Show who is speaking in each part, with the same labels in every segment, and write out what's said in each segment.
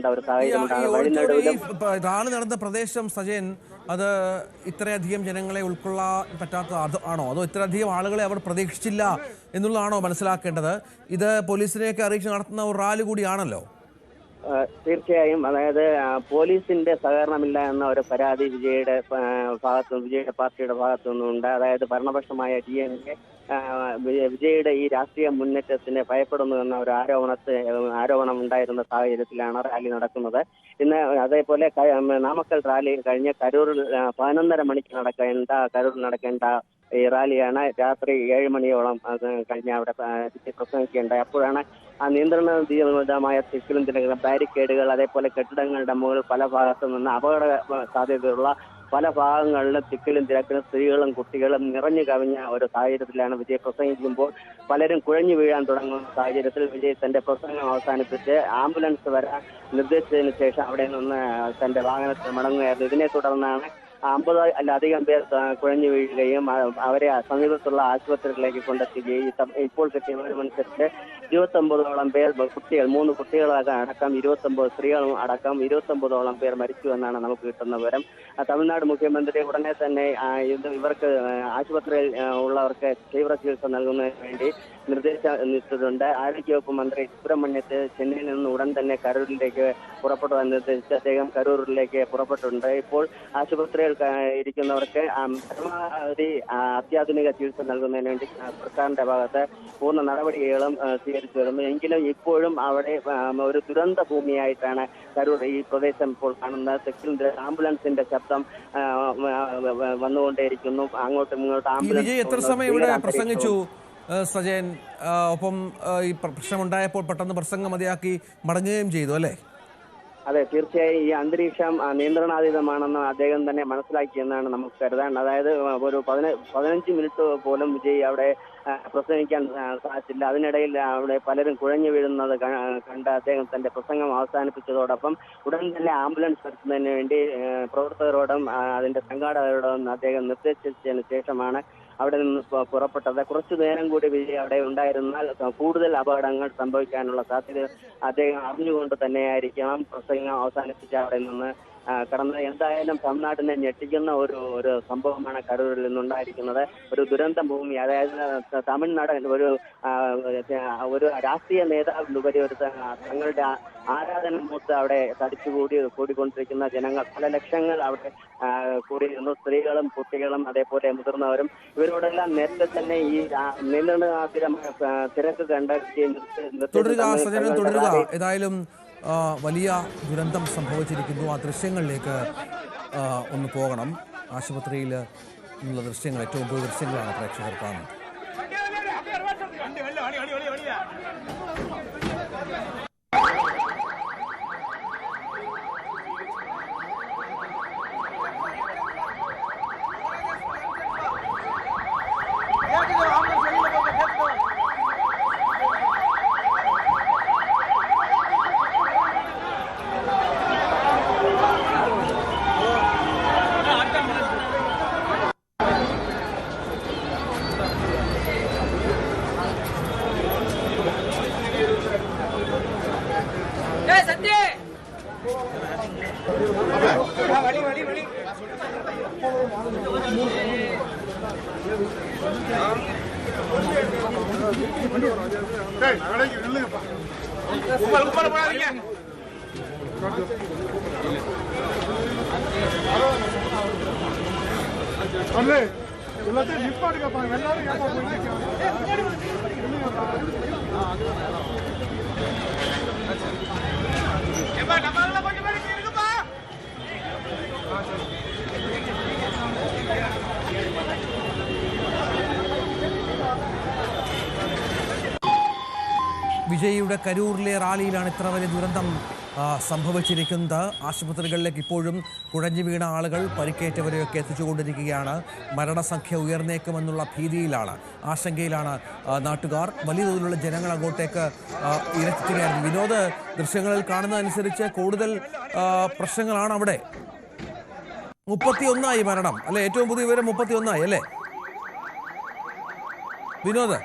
Speaker 1: നടക്കേണ്ട ഒരു സാഹചര്യം.
Speaker 2: റാലി നടന്ന പ്രദേശം സജയൻ, അത് ഇത്രയധികം ജനങ്ങളെ ഉൾക്കൊള്ളാൻ പറ്റാത്ത ആണോ, അതോ ഇത്രയധികം ആളുകളെ അവർ പ്രതീക്ഷിച്ചില്ല എന്നുള്ളതാണോ മനസ്സിലാക്കേണ്ടത്? ഇത് പോലീസിനെയൊക്കെ അറിയിച്ച് നടത്തുന്ന ഒരു റാലി കൂടിയാണല്ലോ.
Speaker 1: തീർച്ചയായും, അതായത് പോലീസിന്റെ സഹകരണമില്ല എന്ന ഒരു പരാതി വിജയുടെ പാർട്ടിയുടെ ഭാഗത്തു നിന്നുണ്ട്. അതായത് ഭരണപക്ഷമായ DMK വിജയുടെ ഈ രാഷ്ട്രീയ മുന്നേറ്റത്തിന് ഭയപ്പെടുന്നു എന്ന ഒരു ആരോപണം ഉണ്ടായിരുന്ന സാഹചര്യത്തിലാണ് റാലി നടക്കുന്നത്. ഇന്ന് അതേപോലെ നാമക്കൽ റാലി കഴിഞ്ഞ് കരൂരിൽ 11:30 മണിക്ക് നടക്കേണ്ട ഈ റാലിയാണ് രാത്രി 7 മണിയോളം കഴിഞ്ഞ് അവിടെ പ്രസംഗിക്കുകയുണ്ടായി. അപ്പോഴാണ് ആ നിയന്ത്രണമായ തിക്കിലും തിരക്കും ബാരിക്കേഡുകൾ, അതേപോലെ കെട്ടിടങ്ങളുടെ മുകളിൽ പല ഭാഗത്തു നിന്ന് അപകട സാധ്യതയുള്ള പല ഭാഗങ്ങളിലും തിക്കിലും തിരക്കിലും സ്ത്രീകളും കുട്ടികളും നിറഞ്ഞു കവിഞ്ഞ ഒരു സാഹചര്യത്തിലാണ് വിജയ് പ്രസംഗിക്കുമ്പോൾ പലരും കുഴഞ്ഞു വീഴാൻ തുടങ്ങുന്ന സാഹചര്യത്തിൽ വിജയ് തന്റെ പ്രസംഗം അവസാനിപ്പിച്ച് ആംബുലൻസ് വരാൻ നിർദ്ദേശിച്ചതിന് ശേഷം അവിടെ നിന്ന് തന്റെ വാഹനത്തിൽ മടങ്ങുകയായിരുന്നു. ഇതിനെ തുടർന്നാണ് 50-ലധികം പേർ കുഴഞ്ഞു വീഴുകയും അവരെ സമീപത്തുള്ള ആശുപത്രികളിലേക്ക് കൊണ്ടെത്തുകയും ഇപ്പോൾ കിട്ടിയ വിവരമനുസരിച്ച് 29ഓളം പേർ കുട്ടികൾ, 3 കുട്ടികളടക്കം 29 സ്ത്രീകളും അടക്കം 29ഓളം പേർ മരിച്ചു എന്നാണ് നമുക്ക് കിട്ടുന്ന വിവരം. തമിഴ്നാട് മുഖ്യമന്ത്രി ഉടനെ തന്നെ ഇവർക്ക് ആശുപത്രിയിൽ ഉള്ളവർക്ക് തീവ്ര ചികിത്സ നൽകുന്നതിന് വേണ്ടി നിർദ്ദേശിച്ചിട്ടുണ്ട്. ആരോഗ്യവകുപ്പ് മന്ത്രി സുബ്രഹ്മണ്യത്തെ ചെന്നൈയിൽ നിന്ന് ഉടൻ തന്നെ കരൂരിലേക്ക് പുറപ്പെടുവാൻ നിർദ്ദേശിച്ച് അദ്ദേഹം കരൂരിലേക്ക് പുറപ്പെട്ടിട്ടുണ്ട്. ഇപ്പോൾ ആശുപത്രിയിൽ ഇരിക്കുന്നവർക്ക് പരമാവധി അത്യാധുനിക ചികിത്സ നൽകുന്നതിന് വേണ്ടി സർക്കാരിന്റെ ഭാഗത്ത് പൂർണ്ണ നടപടികളും സ്വീകരിച്ചു വരുന്നു. എങ്കിലും ഇപ്പോഴും അവിടെ ഒരു ദുരന്ത ഭൂമിയായിട്ടാണ് കരൂർ ഈ പ്രദേശം ഇപ്പോൾ കാണുന്നത്. തെക്കിൽ ആംബുലൻസിന്റെ ശബ്ദം വന്നുകൊണ്ടേയിരിക്കുന്നു. അങ്ങോട്ടും ഇങ്ങോട്ടും ആംബുലൻസ്.
Speaker 2: എത്ര സമയം ഇവിടെ പ്രസംഗിച്ചു സജയൻ? ഒപ്പം ഈ പ്രശ്നമുണ്ടായപ്പോൾ പെട്ടെന്ന് പ്രസംഗം മതിയാക്കി മടങ്ങുകയും ചെയ്തു അല്ലേ?
Speaker 1: അതെ, തീർച്ചയായും ഈ അന്തരീക്ഷം നിയന്ത്രണാതീതമാണെന്ന് അദ്ദേഹം തന്നെ മനസ്സിലാക്കിയെന്നാണ് നമുക്ക് കരുതാൻ. അതായത് ഒരു 15 മിനിറ്റ് പോലും വിജയ് അവിടെ പ്രസംഗിക്കാൻ സാധിച്ചില്ല. അതിനിടയിൽ അവിടെ പലരും കുഴഞ്ഞു വീഴുന്നത് കണ്ട് അദ്ദേഹം തന്റെ പ്രസംഗം അവസാനിപ്പിച്ചതോടൊപ്പം ഉടൻ തന്നെ ആംബുലൻസ് വരുത്തുന്നതിന് വേണ്ടി പ്രവർത്തകരോടും അതിന്റെ സംഘാടകരോടും അദ്ദേഹം നിർദ്ദേശിച്ചതിന് ശേഷമാണ് അവിടെ നിന്ന് പുറപ്പെട്ടത്. കുറച്ചു നേരം കൂടി വിജയ് അവിടെ ഉണ്ടായിരുന്നാൽ കൂടുതൽ അപകടങ്ങൾ സംഭവിക്കാനുള്ള സാധ്യത അദ്ദേഹം അറിഞ്ഞുകൊണ്ട് തന്നെയായിരിക്കണം പ്രസംഗം അവസാനിപ്പിച്ച് അവിടെ നിന്ന് കടന്നത്. എന്തായാലും തമിഴ്നാട്ടിനെ ഞെട്ടിക്കുന്ന ഒരു സംഭവമാണ് കരൂരിൽ നിന്നുണ്ടായിരിക്കുന്നത്. ഒരു ദുരന്ത ഭൂമി, അതായത് തമിഴ്നാട് ഒരു രാഷ്ട്രീയ നേതാവിനുപരി ഒരു തങ്ങളുടെ ആരാധന മൂത്ത് അവിടെ കൂടിക്കൊണ്ടിരിക്കുന്ന ജനങ്ങൾ, പല ലക്ഷങ്ങൾ അവിടെ കൂടിയിരുന്നു. സ്ത്രീകളും കുട്ടികളും അതേപോലെ മുതിർന്നവരും. ഇവരോടെല്ലാം നേരത്തെ തന്നെ ഈ നിയന്ത്രണാതീതമായ തിരക്ക് കണ്ടെത്തുകയും
Speaker 2: തുടരുക. ഏതായാലും വലിയ ദുരന്തം സംഭവിച്ചിരിക്കുന്നു. ആ ദൃശ്യങ്ങളിലേക്ക് ഒന്ന് പോകണം. ആശുപത്രിയിൽ ഉള്ള ദൃശ്യങ്ങൾ, ഏറ്റവും പുതിയ ദൃശ്യങ്ങളാണ് പ്രേക്ഷകർ കാണുന്നത്. വിജയിയുടെ കരൂരിലെ റാലിയിലാണ് ഇത്ര വലിയ ദുരന്തം സംഭവിച്ചിരിക്കുന്നത്. ആശുപത്രികളിലേക്ക് ഇപ്പോഴും കുഴഞ്ഞു വീണ ആളുകൾ, പരിക്കേറ്റവരെയൊക്കെ എത്തിച്ചുകൊണ്ടിരിക്കുകയാണ്. മരണസംഖ്യ ഉയർന്നേക്കുമെന്നുള്ള ഭീതിയിലാണ്, ആശങ്കയിലാണ് നാട്ടുകാർ. വലിയ തോതിലുള്ള ജനങ്ങൾ അങ്ങോട്ടേക്ക് ഇരക്കുകയാണ്. വിനോദ്, ദൃശ്യങ്ങളിൽ കാണുന്നതനുസരിച്ച് കൂടുതൽ പ്രശ്നങ്ങളാണ് അവിടെ. 31 മരണം അല്ലെ? ഏറ്റവും പുതിയ വിവരം 31 അല്ലേ വിനോദ്?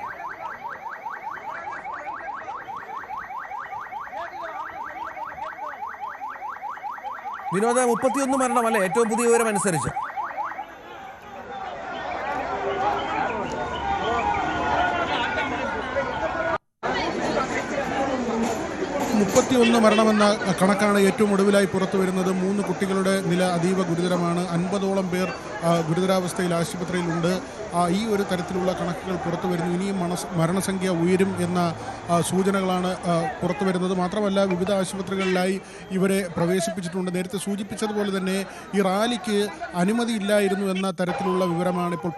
Speaker 2: വിനോദ 31 മരണമല്ലേ ഏറ്റവും പുതിയ വിവരം അനുസരിച്ച്?
Speaker 3: 31 മരണമെന്ന കണക്കാണ് ഏറ്റവും ഒടുവിലായി പുറത്തു വരുന്നത്. 3 കുട്ടികളുടെ നില അതീവ ഗുരുതരമാണ്. 50ഓളം പേർ ഗുരുതരാവസ്ഥയിൽ ആശുപത്രിയിലുണ്ട്. ഈ ഒരു തരത്തിലുള്ള കണക്കുകൾ പുറത്തു വരുന്നു. ഇനിയും മരണസംഖ്യ ഉയരും എന്ന സൂചനകളാണ് പുറത്തു വരുന്നത്. മാത്രമല്ല വിവിധ ആശുപത്രികളിലായി ഇവരെ പ്രവേശിപ്പിച്ചിട്ടുണ്ട്. നേരത്തെ സൂചിപ്പിച്ചതുപോലെ തന്നെ ഈ റാലിക്ക് അനുമതിയില്ലായിരുന്നു എന്ന തരത്തിലുള്ള വിവരമാണ് ഇപ്പോൾ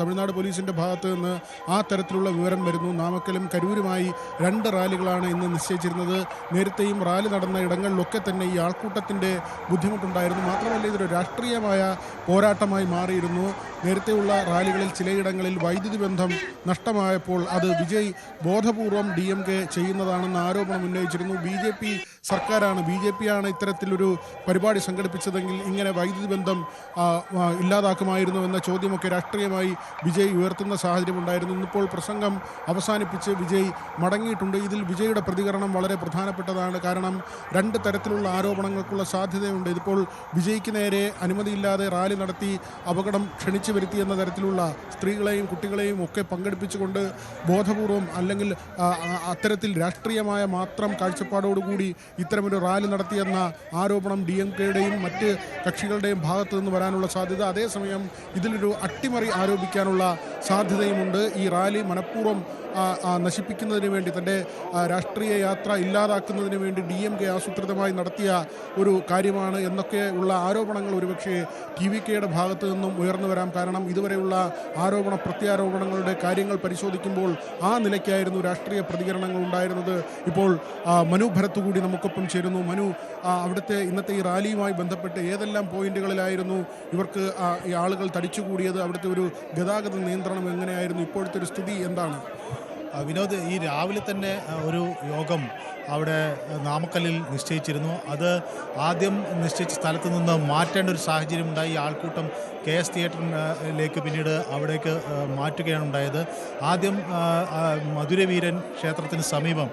Speaker 3: തമിഴ്നാട് പോലീസിൻ്റെ ഭാഗത്ത് നിന്ന് ആ തരത്തിലുള്ള വിവരം വരുന്നു. നാമക്കലും കരൂരുമായി 2 റാലികളാണ് ഇന്ന് നിശ്ചയിച്ചിരുന്നത്. നേരത്തെയും റാലി നടന്ന ഇടങ്ങളിലൊക്കെ തന്നെ ഈ ആൾക്കൂട്ടത്തിൻ്റെ ബുദ്ധിമുട്ടുണ്ടായിരുന്നു. മാത്രമല്ല ഇതൊരു രാഷ്ട്രീയമായ പോരാട്ടമായി മാറിയിരുന്നു. നേരത്തെയുള്ള റാലികളിൽ ചിലയിടങ്ങളിൽ വൈദ്യുതി ബന്ധം നഷ്ടമായപ്പോൾ അത് വിജയ് ബോധപൂർവം DMK ചെയ്യുന്നതാണെന്ന് ആരോപണം ഉന്നയിച്ചിരുന്നു. BJP സർക്കാരാണ് BJP ആണ് ഇത്തരത്തിലൊരു പരിപാടി സംഘടിപ്പിച്ചതെങ്കിൽ ഇങ്ങനെ വൈദ്യുതി ബന്ധം ഇല്ലാതാക്കുമായിരുന്നു എന്ന ചോദ്യമൊക്കെ രാഷ്ട്രീയമായി വിജയ് ഉയർത്തുന്ന സാഹചര്യമുണ്ടായിരുന്നു. ഇന്നിപ്പോൾ പ്രസംഗം അവസാനിപ്പിച്ച് വിജയ് മടങ്ങിയിട്ടുണ്ട്. ഇതിൽ വിജയുടെ പ്രതികരണം വളരെ പ്രധാനപ്പെട്ടതാണ്. കാരണം 2 തരത്തിലുള്ള ആരോപണങ്ങൾക്കുള്ള സാധ്യതയുണ്ട്. ഇതിപ്പോൾ വിജയ്ക്ക് നേരെ അനുമതിയില്ലാതെ റാലി നടത്തി അപകടം ക്ഷണിച്ചു വരുത്തിയെന്ന തരത്തിലുള്ള സ്ത്രീകളെയും കുട്ടികളെയും ഒക്കെ പങ്കെടുപ്പിച്ചുകൊണ്ട് ബോധപൂർവം അല്ലെങ്കിൽ അത്തരത്തിൽ രാഷ്ട്രീയമായ മാത്രം കാഴ്ചപ്പാടോടുകൂടി ഇത്തരമൊരു റാലി നടത്തിയെന്ന ആരോപണം DMKയുടെയും മറ്റ് കക്ഷികളുടെയും ഭാഗത്തു നിന്ന് വരാനുള്ള സാധ്യത. അതേസമയം ഇതിലൊരു അട്ടിമറി ആരോപിക്കാനുള്ള സാധ്യതയുമുണ്ട്. ഈ റാലി മനഃപൂർവ്വം നശിപ്പിക്കുന്നതിന് വേണ്ടി തൻ്റെ രാഷ്ട്രീയ യാത്ര ഇല്ലാതാക്കുന്നതിന് വേണ്ടി DMK ആസൂത്രിതമായി നടത്തിയ ഒരു കാര്യമാണ് എന്നൊക്കെ ഉള്ള ആരോപണങ്ങൾ ഒരുപക്ഷെ TVKയുടെ ഭാഗത്തു നിന്നും ഉയർന്നു വരാം. കാരണം ഇതുവരെയുള്ള ആരോപണ പ്രത്യാരോപണങ്ങളുടെ കാര്യങ്ങൾ പരിശോധിക്കുമ്പോൾ ആ നിലയ്ക്കായിരുന്നു രാഷ്ട്രീയ പ്രതികരണങ്ങൾ ഉണ്ടായിരുന്നത്. ഇപ്പോൾ മനു ഭരത്ത് കൂടി നമുക്കൊപ്പം ചേരുന്നു. മനു, അവിടുത്തെ ഇന്നത്തെ ഈ റാലിയുമായി ബന്ധപ്പെട്ട് ഏതെല്ലാം പോയിന്റുകളിലായിരുന്നു ഇവർക്ക് ഈ ആളുകൾ തടിച്ചുകൂടിയത്? അവിടുത്തെ ഒരു ഗതാഗത നിയന്ത്രണം എങ്ങനെയായിരുന്നു? ഇപ്പോഴത്തെ ഒരു സ്ഥിതി എന്താണ്?
Speaker 4: വിനോദ്, ഈ രാവിലെ തന്നെ ഒരു യോഗം അവിടെ നാമക്കല്ലിൽ നിശ്ചയിച്ചിരുന്നു. അത് ആദ്യം നിശ്ചയിച്ച സ്ഥലത്ത് നിന്ന് മാറ്റേണ്ട ഒരു സാഹചര്യം ഉണ്ടായി. ആൾക്കൂട്ടം KS തിയേറ്ററിലേക്ക് പിന്നീട് അവിടേക്ക് മാറ്റുകയാണ് ഉണ്ടായത്. ആദ്യം മധുരവീരൻ ക്ഷേത്രത്തിന് സമീപം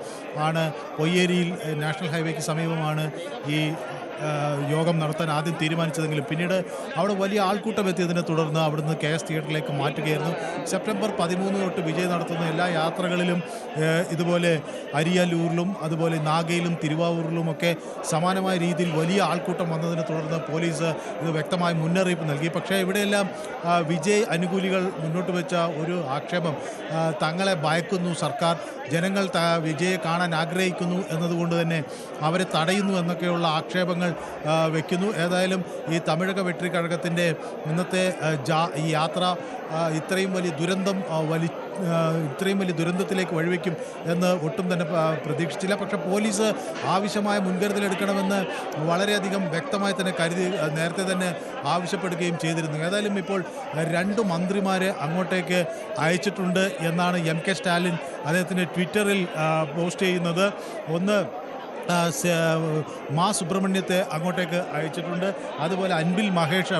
Speaker 4: ആണ്, പൊയ്യേരിയിൽ നാഷണൽ ഹൈവേക്ക് സമീപമാണ് ഈ യോഗം നടത്താൻ ആദ്യം തീരുമാനിച്ചതെങ്കിലും പിന്നീട് അവിടെ വലിയ ആൾക്കൂട്ടം എത്തിയതിനെ തുടർന്ന് അവിടുന്ന് KS തിയേറ്ററിലേക്ക് മാറ്റുകയായിരുന്നു. സെപ്റ്റംബർ 13 തൊട്ട് വിജയ് നടത്തുന്ന എല്ലാ യാത്രകളിലും ഇതുപോലെ അരിയല്ലൂരിലും അതുപോലെ നാഗയിലും തിരുവാവൂരിലുമൊക്കെ സമാനമായ രീതിയിൽ വലിയ ആൾക്കൂട്ടം വന്നതിനെ തുടർന്ന് പോലീസ് ഇത് വ്യക്തമായ മുന്നറിയിപ്പ് നൽകി. പക്ഷേ ഇവിടെയെല്ലാം വിജയ് അനുകൂലികൾ മുന്നോട്ട് വെച്ച ഒരു ആക്ഷേപം, തങ്ങളെ ഭയക്കുന്നു സർക്കാർ, ജനങ്ങൾ വിജയെ കാണാൻ ആഗ്രഹിക്കുന്നു എന്നതുകൊണ്ട് തന്നെ അവരെ തടയുന്നു എന്നൊക്കെയുള്ള ആക്ഷേപങ്ങൾ വയ്ക്കുന്നു. ഏതായാലും ഈ തമിഴക വെട്രി കഴകത്തിൻ്റെ ഇന്നത്തെ ഈ യാത്ര ഇത്രയും വലിയ ദുരന്തത്തിലേക്ക് വഴിവെക്കും എന്ന് ഒട്ടും തന്നെ പ്രതീക്ഷിച്ചില്ല. പക്ഷേ പോലീസ് ആവശ്യമായ മുൻകരുതലെടുക്കണമെന്ന് വളരെയധികം വ്യക്തമായി തന്നെ നേരത്തെ തന്നെ ആവശ്യപ്പെടുകയും ചെയ്തിരുന്നു. ഏതായാലും ഇപ്പോൾ 2 മന്ത്രിമാരെ അങ്ങോട്ടേക്ക് അയച്ചിട്ടുണ്ട് എന്നാണ് MK സ്റ്റാലിൻ അദ്ദേഹത്തിൻ്റെ ട്വിറ്ററിൽ പോസ്റ്റ് ചെയ്യുന്നത്. ഒന്ന് മാ സുബ്രഹ്മണ്യത്തെ അങ്ങോട്ടേക്ക് അയച്ചിട്ടുണ്ട്. അതുപോലെ അൻബിൽ മഹേഷ്